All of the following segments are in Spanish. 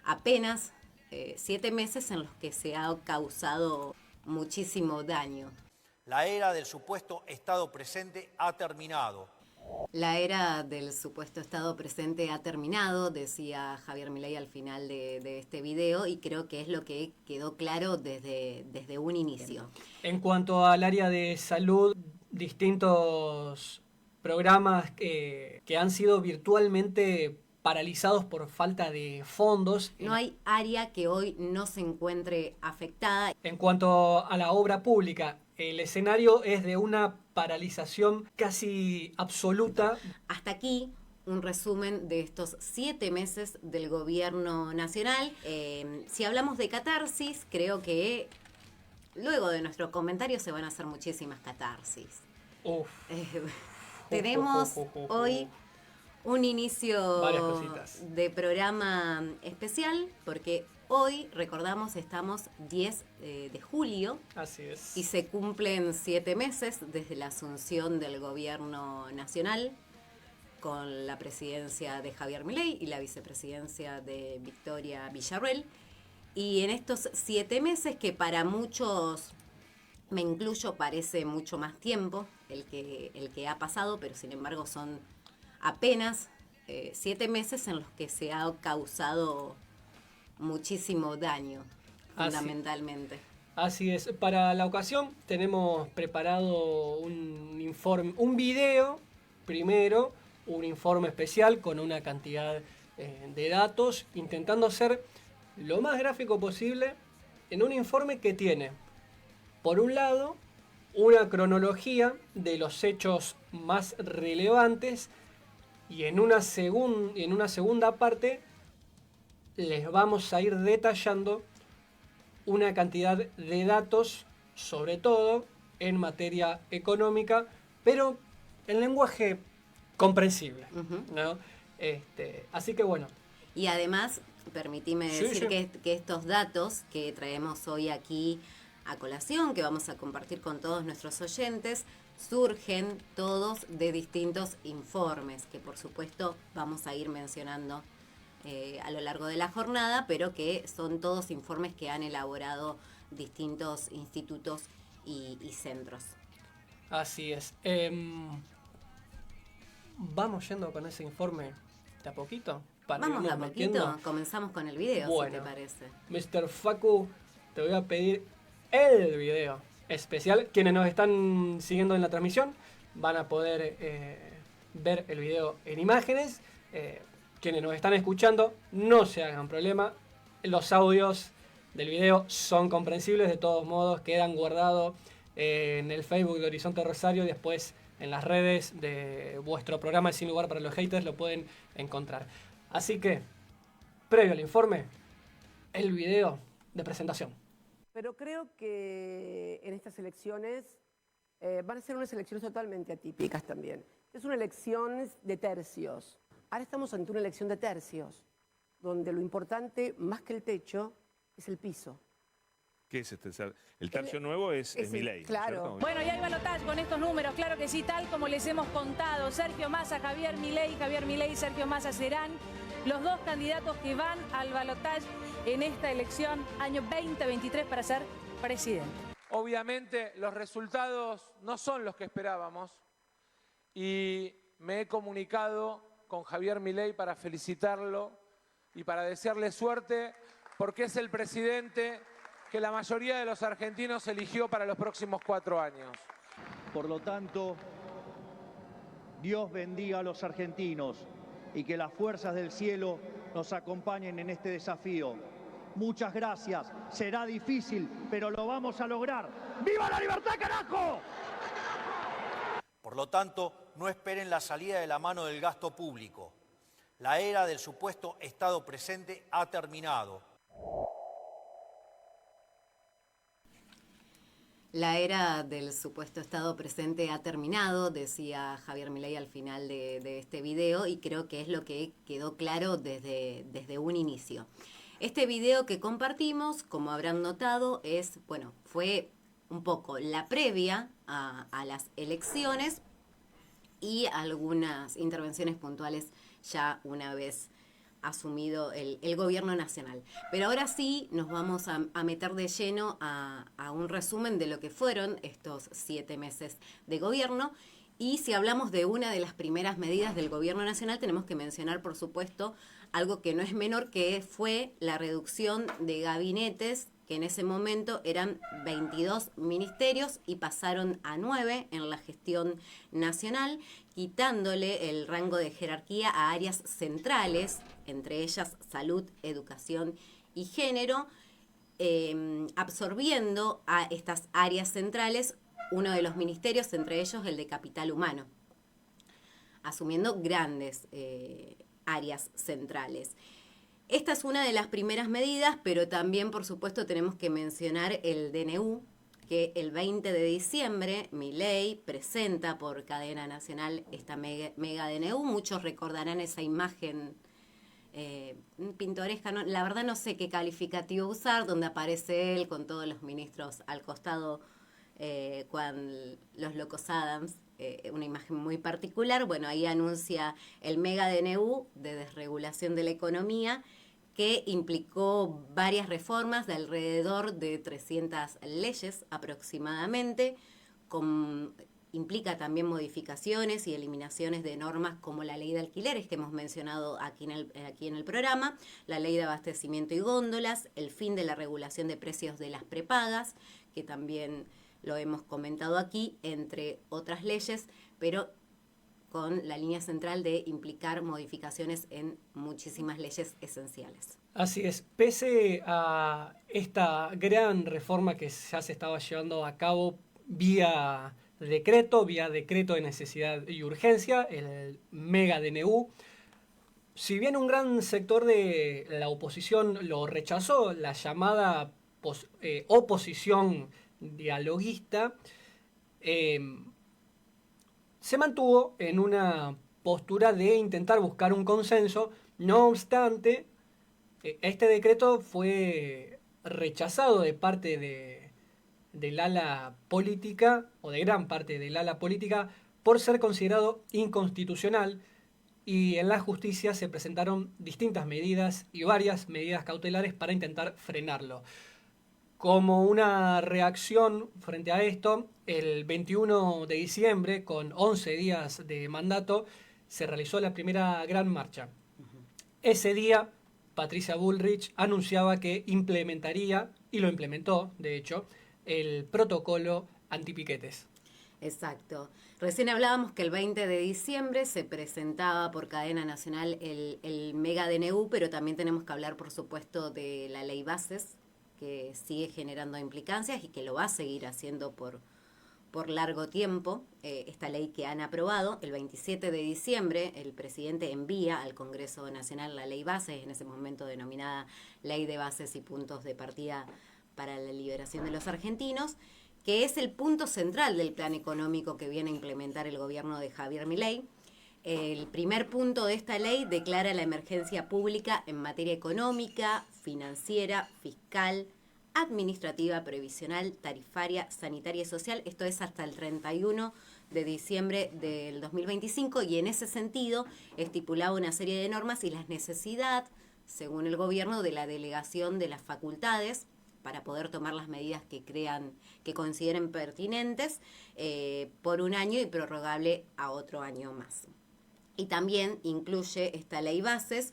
apenas 7 meses en los que se ha causado muchísimo daño. La era del supuesto Estado presente ha terminado. La era del supuesto Estado presente ha terminado, decía Javier Milei al final de este video, y creo que es lo que quedó claro desde un inicio. En cuanto al área de salud, distintos programas que han sido virtualmente paralizados por falta de fondos. No hay área que hoy no se encuentre afectada. En cuanto a la obra pública, el escenario es de una paralización casi absoluta. Hasta aquí un resumen de estos 7 meses del gobierno nacional. Si hablamos de catarsis, creo que luego de nuestro comentario se van a hacer muchísimas catarsis. Tenemos hoy un inicio de programa especial porque hoy, recordamos, estamos 10 de julio. Así es. Y se cumplen 7 meses desde la asunción del gobierno nacional con la presidencia de Javier Milei y la vicepresidencia de Victoria Villarruel. Y en estos 7 meses, que para muchos, me incluyo, parece mucho más tiempo el que ha pasado, pero sin embargo son apenas 7 meses en los que se ha causado muchísimo daño, fundamentalmente. Así es. Para la ocasión tenemos preparado un informe, un video primero, un informe especial con una cantidad de datos, intentando ser lo más gráfico posible en un informe que tiene, por un lado, una cronología de los hechos más relevantes y en una segunda parte les vamos a ir detallando una cantidad de datos, sobre todo en materia económica, pero en lenguaje comprensible, ¿no? Así que bueno. Y además, permitime decir que estos datos que traemos hoy aquí a colación, que vamos a compartir con todos nuestros oyentes, surgen todos de distintos informes, que por supuesto vamos a ir mencionando a lo largo de la jornada, pero que son todos informes que han elaborado distintos institutos y centros. Así es. Vamos yendo con ese informe de a poquito. Vamos de a poquito, comenzamos con el video, bueno, si te parece. Mr. Facu, te voy a pedir el video especial. Quienes nos están siguiendo en la transmisión van a poder ver el video en imágenes. Quienes nos están escuchando, no se hagan problema. Los audios del video son comprensibles, de todos modos quedan guardados en el Facebook de Horizonte Rosario y después en las redes de vuestro programa Sin Lugar para los Haters lo pueden encontrar. Así que, previo al informe, el video de presentación. Pero creo que en estas elecciones van a ser unas elecciones totalmente atípicas también. Es una elección de tercios. Ahora estamos ante una elección de tercios, donde lo importante, más que el techo, es el piso. ¿Qué es este? El tercio nuevo es Milei. Claro. ¿No? Bueno, y hay balotaje con estos números, claro que sí, tal como les hemos contado. Sergio Massa, Javier Milei, Sergio Massa serán los dos candidatos que van al balotaje en esta elección año 2023 para ser presidente. Obviamente los resultados no son los que esperábamos y me he comunicado con Javier Milei para felicitarlo y para desearle suerte porque es el presidente que la mayoría de los argentinos eligió para los próximos 4 años. Por lo tanto, Dios bendiga a los argentinos y que las fuerzas del cielo nos acompañen en este desafío. Muchas gracias. Será difícil, pero lo vamos a lograr. ¡Viva la libertad, carajo! Por lo tanto, no esperen la salida de la mano del gasto público. La era del supuesto Estado presente ha terminado. La era del supuesto Estado presente ha terminado, decía Javier Milei al final de este video, y creo que es lo que quedó claro desde un inicio. Este video que compartimos, como habrán notado, fue un poco la previa a las elecciones y algunas intervenciones puntuales ya una vez asumido el gobierno nacional. Pero ahora sí nos vamos a meter de lleno a un resumen de lo que fueron estos 7 meses de gobierno. Y si hablamos de una de las primeras medidas del gobierno nacional, tenemos que mencionar, por supuesto, algo que no es menor, que fue la reducción de gabinetes, que en ese momento eran 22 ministerios y pasaron a 9 en la gestión nacional, quitándole el rango de jerarquía a áreas centrales, entre ellas salud, educación y género, absorbiendo a estas áreas centrales uno de los ministerios, entre ellos el de capital humano, asumiendo grandes áreas centrales. Esta es una de las primeras medidas, pero también, por supuesto, tenemos que mencionar el DNU, que el 20 de diciembre Milei presenta por cadena nacional esta mega DNU. Muchos recordarán esa imagen pintoresca, ¿no? La verdad no sé qué calificativo usar, donde aparece él con todos los ministros al costado, con los locos Adams, una imagen muy particular. Bueno, ahí anuncia el mega DNU de desregulación de la economía, que implicó varias reformas de alrededor de 300 leyes aproximadamente, implica también modificaciones y eliminaciones de normas como la ley de alquileres que hemos mencionado aquí en el programa, la ley de abastecimiento y góndolas, el fin de la regulación de precios de las prepagas, que también lo hemos comentado aquí, entre otras leyes, pero con la línea central de implicar modificaciones en muchísimas leyes esenciales. Así es, pese a esta gran reforma que ya se estaba llevando a cabo vía decreto de necesidad y urgencia, el mega DNU, si bien un gran sector de la oposición lo rechazó, la llamada oposición dialoguista, se mantuvo en una postura de intentar buscar un consenso. No obstante, este decreto fue rechazado de parte del ala política, o de gran parte del ala política, por ser considerado inconstitucional, y en la justicia se presentaron distintas medidas y varias medidas cautelares para intentar frenarlo. Como una reacción frente a esto, el 21 de diciembre, con 11 días de mandato, se realizó la primera gran marcha. Ese día, Patricia Bullrich anunciaba que implementaría, y lo implementó, de hecho, el protocolo antipiquetes. Exacto. Recién hablábamos que el 20 de diciembre se presentaba por cadena nacional el mega DNU, pero también tenemos que hablar, por supuesto, de la ley Bases, que sigue generando implicancias y que lo va a seguir haciendo por largo tiempo. Esta ley que han aprobado, el 27 de diciembre el presidente envía al Congreso Nacional la ley Bases, en ese momento denominada Ley de Bases y Puntos de Partida para la Liberación de los Argentinos, que es el punto central del plan económico que viene a implementar el gobierno de Javier Milei. El primer punto de esta ley declara la emergencia pública en materia económica, financiera, fiscal, administrativa, previsional, tarifaria, sanitaria y social. Esto es hasta el 31 de diciembre del 2025, y en ese sentido estipulaba una serie de normas y la necesidad, según el gobierno, de la delegación de las facultades para poder tomar las medidas que consideren pertinentes por un año y prorrogable a otro año más. Y también incluye esta ley Bases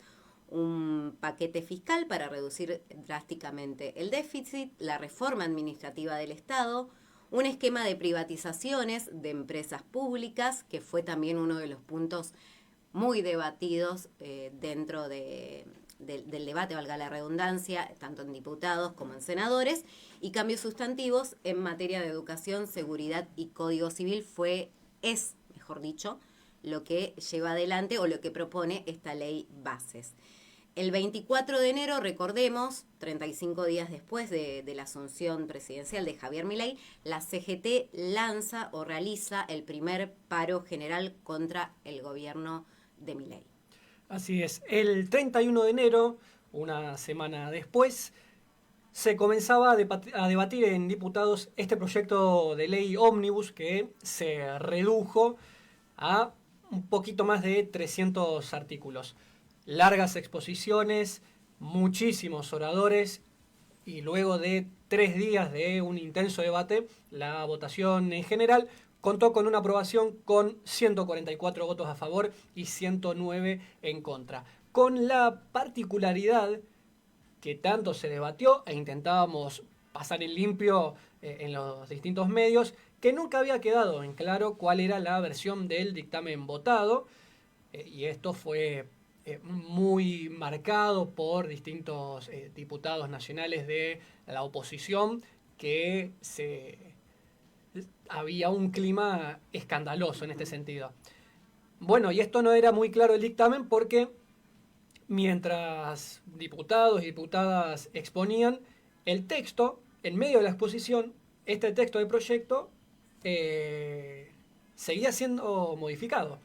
un paquete fiscal para reducir drásticamente el déficit, la reforma administrativa del Estado, un esquema de privatizaciones de empresas públicas, que fue también uno de los puntos muy debatidos dentro del debate, valga la redundancia, tanto en diputados como en senadores, y cambios sustantivos en materia de educación, seguridad y código civil es lo que lleva adelante o lo que propone esta ley Bases. El 24 de enero, recordemos, 35 días después de la asunción presidencial de Javier Milei, la CGT lanza o realiza el primer paro general contra el gobierno de Milei. Así es. El 31 de enero, una semana después, se comenzaba a debatir en diputados este proyecto de ley ómnibus que se redujo a un poquito más de 300 artículos. largas exposiciones, muchísimos oradores y luego de 3 días de un intenso debate, la votación en general contó con una aprobación con 144 votos a favor y 109 en contra. Con la particularidad que tanto se debatió e intentábamos pasar en limpio en los distintos medios, que nunca había quedado en claro cuál era la versión del dictamen votado, y esto fue muy marcado por distintos diputados nacionales de la oposición, que había un clima escandaloso en este sentido. Bueno, y esto no era muy claro el dictamen porque mientras diputados y diputadas exponían el texto, en medio de la exposición, este texto de proyecto seguía siendo modificado.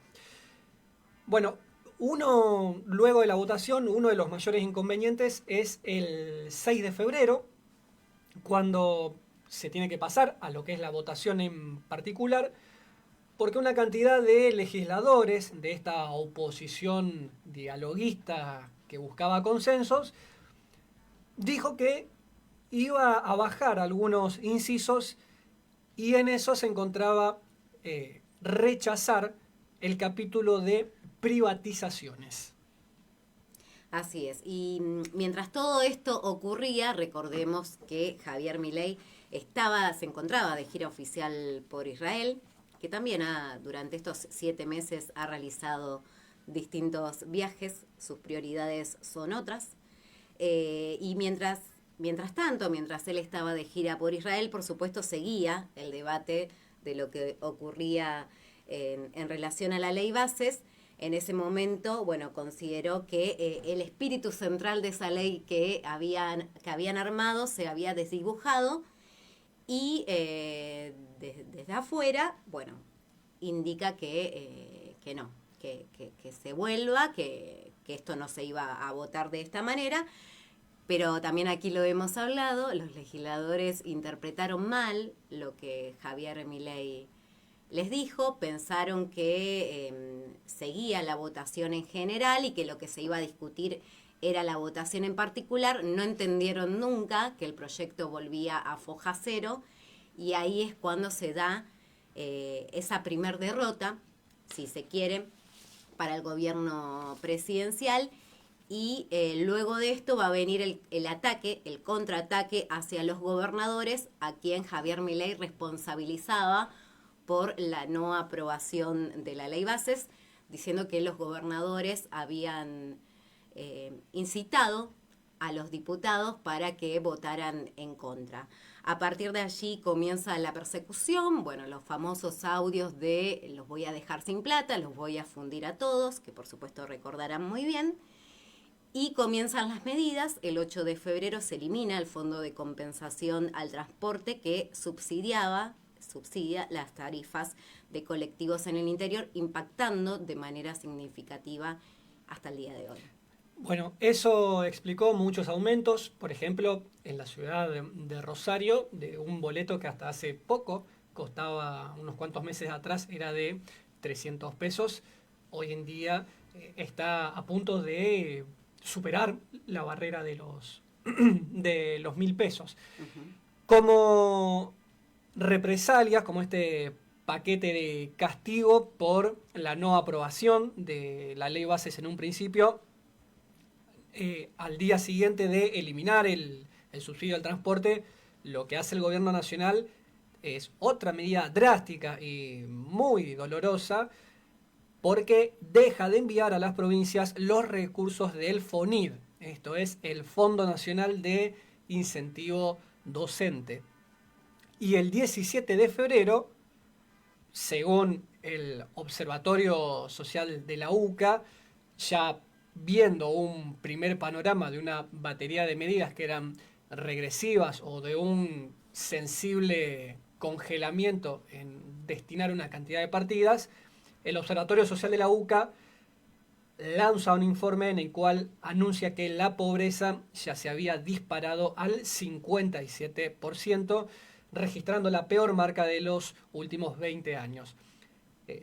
Bueno, luego de la votación, uno de los mayores inconvenientes es el 6 de febrero, cuando se tiene que pasar a lo que es la votación en particular, porque una cantidad de legisladores de esta oposición dialoguista que buscaba consensos, dijo que iba a bajar algunos incisos y en eso se encontraba rechazar el capítulo de privatizaciones. Así es. Y mientras todo esto ocurría, recordemos que Javier Milei se encontraba de gira oficial por Israel, que también durante estos 7 meses ha realizado distintos viajes, sus prioridades son otras. Y mientras él estaba de gira por Israel, por supuesto seguía el debate de lo que ocurría en relación a la ley bases. En ese momento, bueno, consideró que el espíritu central de esa ley que habían armado se había desdibujado y desde afuera, bueno, indica que no, que se vuelva, que esto no se iba a votar de esta manera. Pero también aquí lo hemos hablado, los legisladores interpretaron mal lo que Javier Milei les dijo, pensaron que seguía la votación en general y que lo que se iba a discutir era la votación en particular. No entendieron nunca que el proyecto volvía a foja cero y ahí es cuando se da esa primer derrota, si se quiere, para el gobierno presidencial. Y luego de esto va a venir el ataque, el contraataque hacia los gobernadores, a quien Javier Milei responsabilizaba por la no aprobación de la ley bases, diciendo que los gobernadores habían incitado a los diputados para que votaran en contra. A partir de allí comienza la persecución, bueno, los famosos audios de los voy a dejar sin plata, los voy a fundir a todos, que por supuesto recordarán muy bien. Y comienzan las medidas. El 8 de febrero se elimina el Fondo de Compensación al Transporte que subsidia las tarifas de colectivos en el interior, impactando de manera significativa hasta el día de hoy. Bueno, eso explicó muchos aumentos, por ejemplo, en la ciudad de Rosario, de un boleto que hasta hace poco costaba, unos cuantos meses atrás, era de 300 pesos. Hoy en día está a punto de superar la barrera de los 1.000 pesos. Uh-huh. Como represalias, como este paquete de castigo por la no aprobación de la ley bases en un principio, al día siguiente de eliminar el subsidio al transporte, lo que hace el gobierno nacional es otra medida drástica y muy dolorosa, porque deja de enviar a las provincias los recursos del FONID, esto es el Fondo Nacional de Incentivo Docente. Y el 17 de febrero, según el Observatorio Social de la UCA, ya viendo un primer panorama de una batería de medidas que eran regresivas o de un sensible congelamiento en destinar una cantidad de partidas, el Observatorio Social de la UCA lanza un informe en el cual anuncia que la pobreza ya se había disparado al 57%, registrando la peor marca de los últimos 20 años.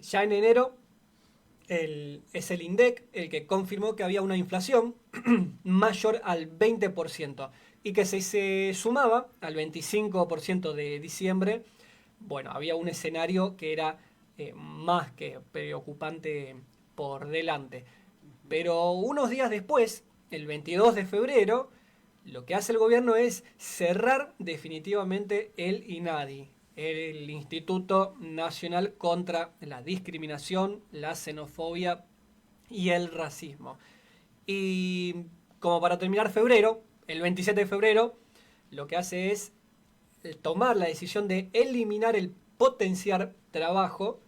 Ya en enero, es el INDEC el que confirmó que había una inflación mayor al 20% y que si se sumaba al 25% de diciembre, bueno, había un escenario que era más que preocupante por delante. Pero unos días después, el 22 de febrero, lo que hace el gobierno es cerrar definitivamente el INADI, el Instituto Nacional contra la Discriminación, la Xenofobia y el Racismo. Y como para terminar febrero, el 27 de febrero, lo que hace es tomar la decisión de eliminar el potenciar trabajo,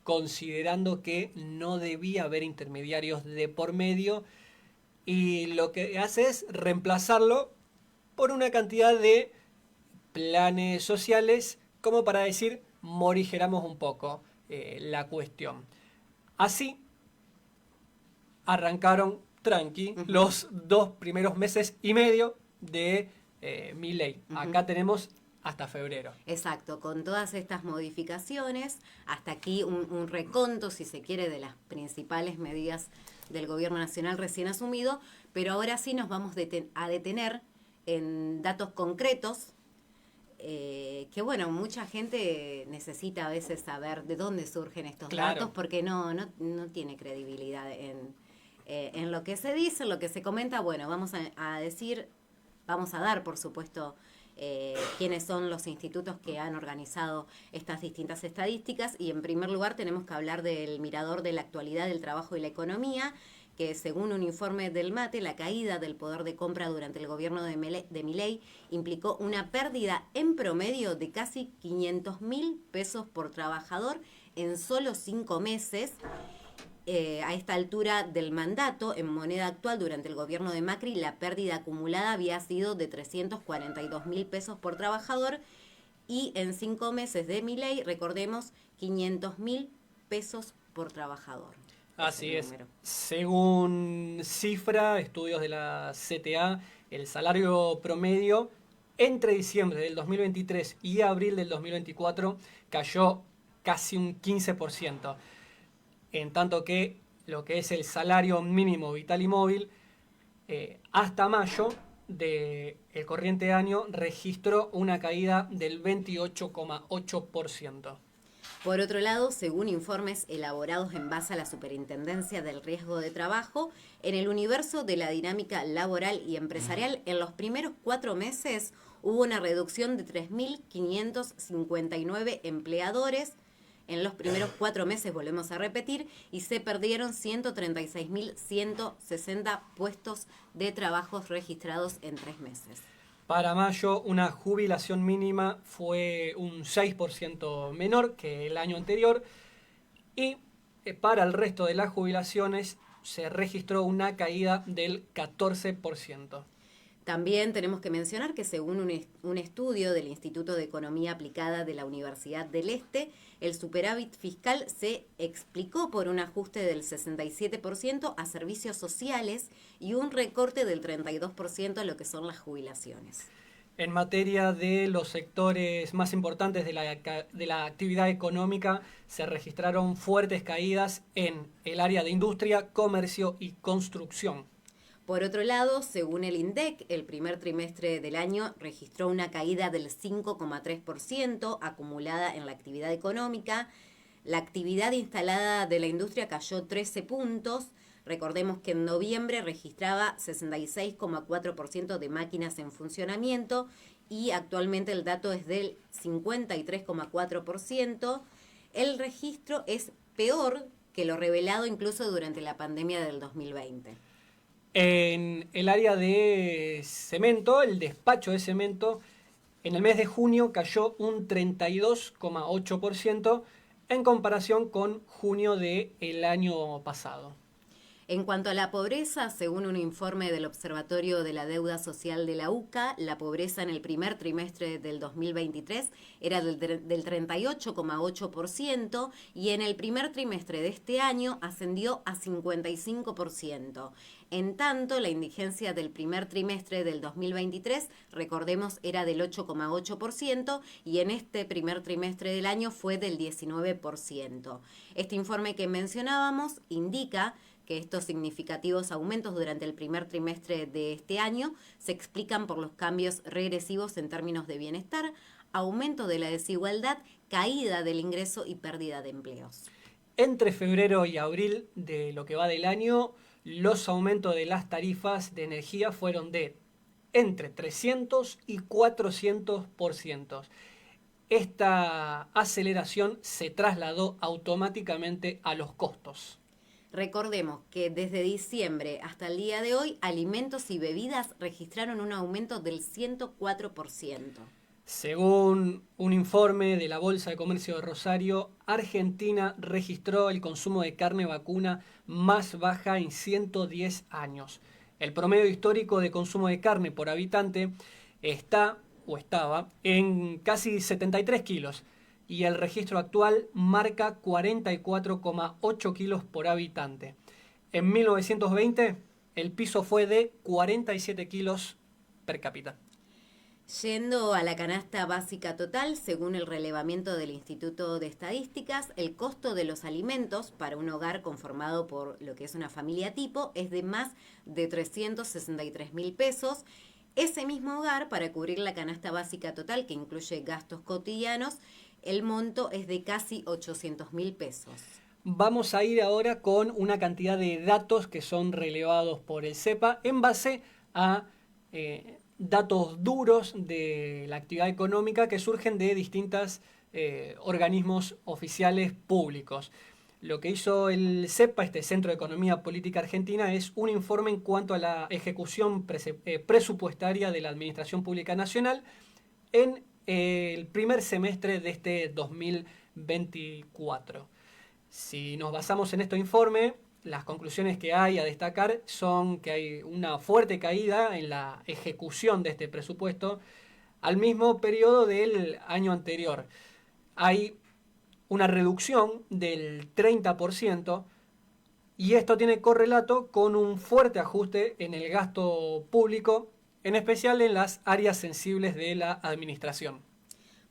considerando que no debía haber intermediarios de por medio, y lo que hace es reemplazarlo por una cantidad de planes sociales como para decir, morigeramos un poco la cuestión. Así arrancaron tranqui los 2 primeros meses y medio de Milei. Acá tenemos hasta febrero. Exacto, con todas estas modificaciones, hasta aquí un reconto, si se quiere, de las principales medidas del gobierno nacional recién asumido, pero ahora sí nos vamos a detener en datos concretos, que bueno, mucha gente necesita a veces saber de dónde surgen estos datos, porque no tiene credibilidad en lo que se dice, en lo que se comenta. Bueno, vamos a dar, por supuesto, quiénes son los institutos que han organizado estas distintas estadísticas, y en primer lugar tenemos que hablar del Mirador de la Actualidad del Trabajo y la Economía, que según un informe del MATE, la caída del poder de compra durante el gobierno de Milei implicó una pérdida en promedio de casi 500.000 pesos por trabajador en solo 5 meses. A esta altura del mandato, en moneda actual, durante el gobierno de Macri, la pérdida acumulada había sido de 342.000 pesos por trabajador, y en 5 meses de Milei, recordemos, 500.000 pesos por trabajador. Así es. Según estudios de la CTA, el salario promedio entre diciembre del 2023 y abril del 2024 cayó casi un 15%. En tanto que lo que es el salario mínimo vital y móvil, hasta mayo del corriente año registró una caída del 28,8%. Por otro lado, según informes elaborados en base a la Superintendencia del Riesgo de Trabajo, en el universo de la dinámica laboral y empresarial, en los primeros 4 meses hubo una reducción de 3.559 empleadores. En los primeros 4 meses, volvemos a repetir, y se perdieron 136.160 puestos de trabajo registrados en 3 meses. Para mayo, una jubilación mínima fue un 6% menor que el año anterior, y para el resto de las jubilaciones se registró una caída del 14%. También tenemos que mencionar que según un estudio del Instituto de Economía Aplicada de la Universidad del Este, el superávit fiscal se explicó por un ajuste del 67% a servicios sociales y un recorte del 32% a lo que son las jubilaciones. En materia de los sectores más importantes de la actividad económica, se registraron fuertes caídas en el área de industria, comercio y construcción. Por otro lado, según el INDEC, el primer trimestre del año registró una caída del 5,3% acumulada en la actividad económica. La actividad instalada de la industria cayó 13 puntos. Recordemos que en noviembre registraba 66,4% de máquinas en funcionamiento y actualmente el dato es del 53,4%. El registro es peor que lo revelado incluso durante la pandemia del 2020. En el área de cemento, el despacho de cemento, en el mes de junio cayó un 32,8% en comparación con junio del año pasado. En cuanto a la pobreza, según un informe del Observatorio de la Deuda Social de la UCA, la pobreza en el primer trimestre del 2023 era del 38,8% y en el primer trimestre de este año ascendió a 55%. En tanto, la indigencia del primer trimestre del 2023, recordemos, era del 8,8% y en este primer trimestre del año fue del 19%. Este informe que mencionábamos indica que estos significativos aumentos durante el primer trimestre de este año se explican por los cambios regresivos en términos de bienestar, aumento de la desigualdad, caída del ingreso y pérdida de empleos. Entre febrero y abril de lo que va del año, los aumentos de las tarifas de energía fueron de entre 300 y 400%. Esta aceleración se trasladó automáticamente a los costos. Recordemos que desde diciembre hasta el día de hoy, alimentos y bebidas registraron un aumento del 104%. Según un informe de la Bolsa de Comercio de Rosario, Argentina registró el consumo de carne vacuna más baja en 110 años. El promedio histórico de consumo de carne por habitante estaba en casi 73 kilos y el registro actual marca 44,8 kilos por habitante. En 1920 el piso fue de 47 kilos per cápita. Yendo a la canasta básica total, según el relevamiento del Instituto de Estadísticas, el costo de los alimentos para un hogar conformado por lo que es una familia tipo es de más de 363.000 pesos. Ese mismo hogar, para cubrir la canasta básica total, que incluye gastos cotidianos, el monto es de casi 800.000 pesos. Vamos a ir ahora con una cantidad de datos que son relevados por el CEPA en base a datos duros de la actividad económica que surgen de distintos organismos oficiales públicos. Lo que hizo el CEPA, este Centro de Economía Política Argentina, es un informe en cuanto a la ejecución presupuestaria de la Administración Pública Nacional en el primer semestre de este 2024. Si nos basamos en este informe, las conclusiones que hay a destacar son que hay una fuerte caída en la ejecución de este presupuesto al mismo periodo del año anterior. Hay una reducción del 30% y esto tiene correlato con un fuerte ajuste en el gasto público, en especial en las áreas sensibles de la administración.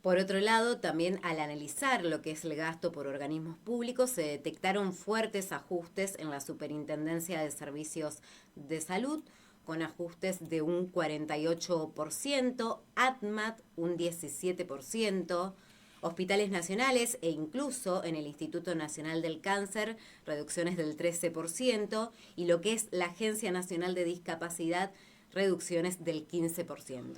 Por otro lado, también al analizar lo que es el gasto por organismos públicos, se detectaron fuertes ajustes en la Superintendencia de Servicios de Salud, con ajustes de un 48%, ADMAT un 17%, hospitales nacionales e incluso en el Instituto Nacional del Cáncer, reducciones del 13%, y lo que es la Agencia Nacional de Discapacidad, reducciones del 15%.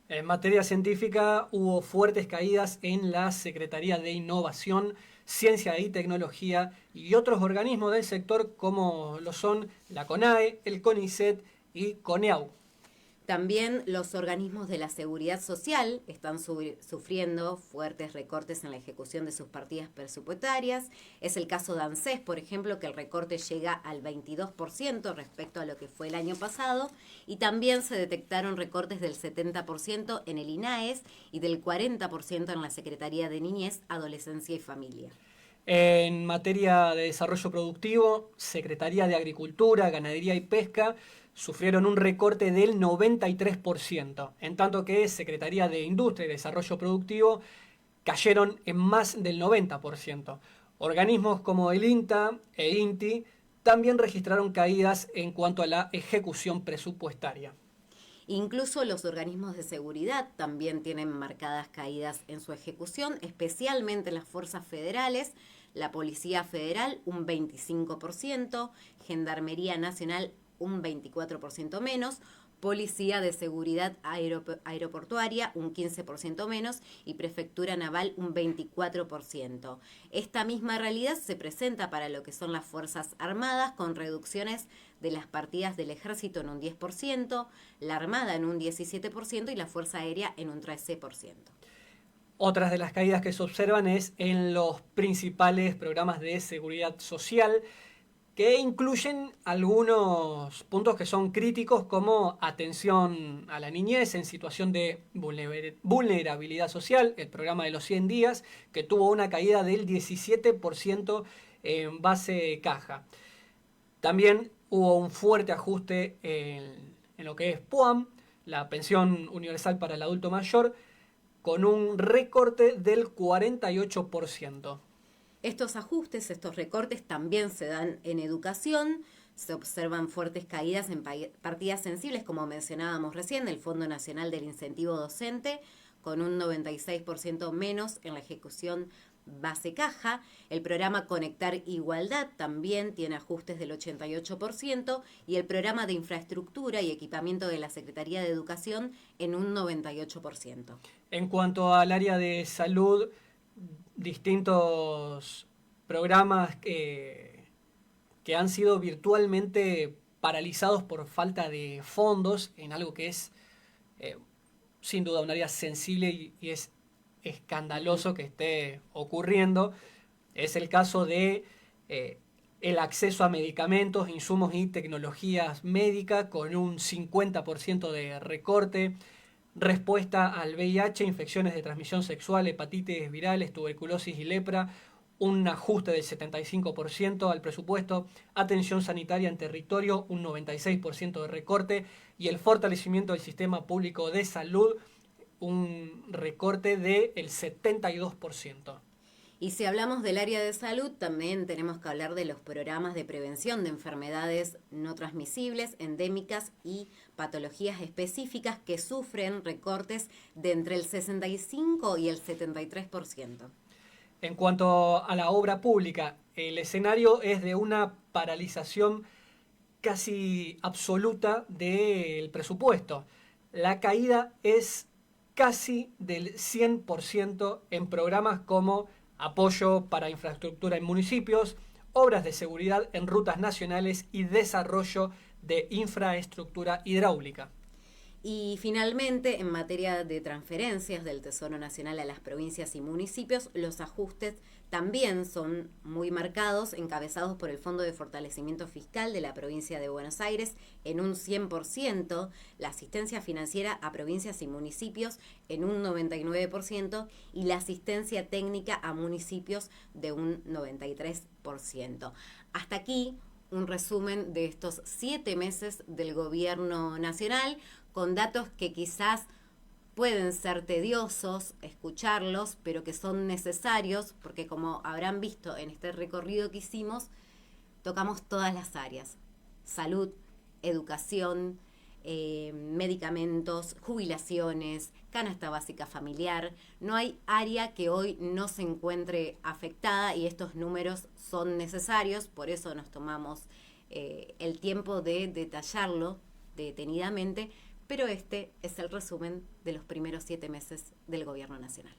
En materia científica hubo fuertes caídas en la Secretaría de Innovación, Ciencia y Tecnología y otros organismos del sector como lo son la CONAE, el CONICET y CONEAU. También los organismos de la seguridad social están sufriendo fuertes recortes en la ejecución de sus partidas presupuestarias. Es el caso de ANSES, por ejemplo, que el recorte llega al 22% respecto a lo que fue el año pasado. Y también se detectaron recortes del 70% en el INAES y del 40% en la Secretaría de Niñez, Adolescencia y Familia. En materia de desarrollo productivo, Secretaría de Agricultura, Ganadería y Pesca sufrieron un recorte del 93%, en tanto que Secretaría de Industria y Desarrollo Productivo cayeron en más del 90%. Organismos como el INTA e INTI también registraron caídas en cuanto a la ejecución presupuestaria. Incluso los organismos de seguridad también tienen marcadas caídas en su ejecución, especialmente las fuerzas federales, la Policía Federal un 25%, Gendarmería Nacional un 24% menos, Policía de Seguridad Aeroportuaria un 15% menos y Prefectura Naval un 24%. Esta misma realidad se presenta para lo que son las Fuerzas Armadas, con reducciones de las partidas del Ejército en un 10%, la Armada en un 17% y la Fuerza Aérea en un 13%. Otras de las caídas que se observan es en los principales programas de seguridad social. que incluyen algunos puntos que son críticos, como atención a la niñez en situación de vulnerabilidad social, el programa de los 100 días, que tuvo una caída del 17% en base caja. También hubo un fuerte ajuste en lo que es PUAM, la pensión universal para el adulto mayor, con un recorte del 48%. Estos ajustes, estos recortes también se dan en educación. Se observan fuertes caídas en partidas sensibles, como mencionábamos recién, del Fondo Nacional del Incentivo Docente, con un 96% menos en la ejecución base caja. El programa Conectar Igualdad también tiene ajustes del 88% y el programa de infraestructura y equipamiento de la Secretaría de Educación en un 98%. En cuanto al área de salud, distintos programas que han sido virtualmente paralizados por falta de fondos en algo que es sin duda un área sensible y es escandaloso que esté ocurriendo. Es el caso de el acceso a medicamentos, insumos y tecnologías médicas, con un 50% de recorte. Respuesta al VIH, infecciones de transmisión sexual, hepatitis virales, tuberculosis y lepra, un ajuste del 75% al presupuesto. Atención sanitaria en territorio, un 96% de recorte. Y el fortalecimiento del sistema público de salud, un recorte del 72%. Y si hablamos del área de salud, también tenemos que hablar de los programas de prevención de enfermedades no transmisibles, endémicas y patologías específicas que sufren recortes de entre el 65 y el 73%. En cuanto a la obra pública, el escenario es de una paralización casi absoluta del presupuesto. La caída es casi del 100% en programas como apoyo para infraestructura en municipios, obras de seguridad en rutas nacionales y desarrollo de infraestructura hidráulica. Y finalmente, en materia de transferencias del Tesoro Nacional a las provincias y municipios, los ajustes también son muy marcados, encabezados por el Fondo de Fortalecimiento Fiscal de la provincia de Buenos Aires en un 100%, la asistencia financiera a provincias y municipios en un 99% y la asistencia técnica a municipios de un 93%. Hasta aquí un resumen de estos 7 meses del gobierno nacional, con datos que quizás pueden ser tediosos escucharlos, pero que son necesarios, porque como habrán visto en este recorrido que hicimos, tocamos todas las áreas: salud, educación, medicamentos, jubilaciones, canasta básica familiar. No hay área que hoy no se encuentre afectada y estos números son necesarios, por eso nos tomamos el tiempo de detallarlo detenidamente, pero este es el resumen de los primeros 7 meses del gobierno nacional.